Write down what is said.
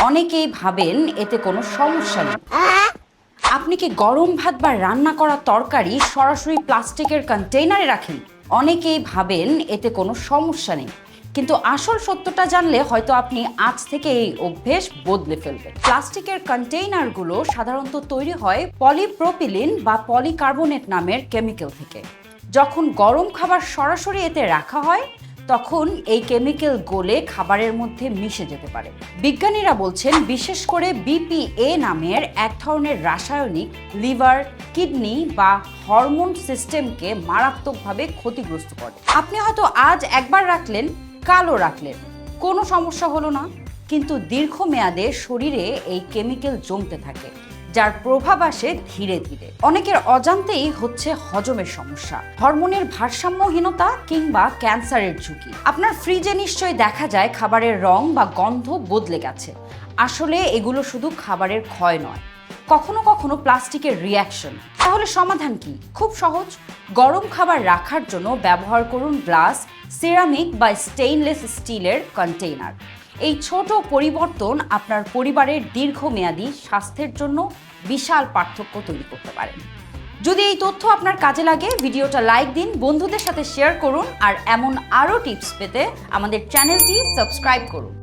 অনেকেই ভাবেন এতে কোনো সমস্যা নেই। আপনি কি গরম ভাত বা রান্না করা তরকারি সরাসরি প্লাস্টিকের কন্টেইনারে রাখেন? অনেকেই ভাবেন এতে কোনো সমস্যা নেই, কিন্তু আসল সত্যটা জানলে হয়তো আপনি আজ থেকে এই অভ্যেস বদলে ফেলবেন। প্লাস্টিকের কন্টেইনারগুলো সাধারণত তৈরি হয় পলিপ্রোপিলিন বা পলিকার্বনেট নামের কেমিক্যাল থেকে। যখন গরম খাবার সরাসরি এতে রাখা হয় তখন এই কেমিক্যাল গলে খাবারের মধ্যে মিশে যেতে পারে। বিজ্ঞানীরা বলছেন বিশেষ করে বিপিএ নামের এক ধরনের রাসায়নিক লিভার, কিডনি বা হরমোন সিস্টেমকে মারাত্মকভাবে ক্ষতিগ্রস্ত করে। আপনি হয়তো আজ একবার রাখলেন, কালও রাখলেন, কোনো সমস্যা হলো না, কিন্তু দীর্ঘমেয়াদে শরীরে এই কেমিক্যাল জমতে থাকে, যার প্রভাব আসে ধীরে ধীরে। অনেকের অজান্তেই হচ্ছে হজমের সমস্যা, হরমোনের ভারসাম্যহীনতা কিংবা ক্যান্সারের ঝুঁকি। আপনার ফ্রিজে নিশ্চয়ই দেখা যায় খাবারের রং বা গন্ধ বদলে গেছে। আসলে এগুলো শুধু খাবারের ক্ষয় নয়, কখনো কখনো প্লাস্টিকের রিয়াকশন। তাহলে সমাধান কি? খুব সহজ। গরম খাবার রাখার জন্য ব্যবহার করুন গ্লাস, সিরামিক বা স্টেইনলেস স্টিলের কন্টেইনার। এই ছোট পরিবর্তন আপনার পরিবারের দীর্ঘমেয়াদী স্বাস্থ্যের জন্য বিশাল পার্থক্য তৈরি করতে পারে। যদি এই তথ্য আপনার কাজে লাগে, ভিডিওটা লাইক দিন, বন্ধুদের সাথে শেয়ার করুন, আর এমন আরও টিপস পেতে আমাদের চ্যানেলটি সাবস্ক্রাইব করুন।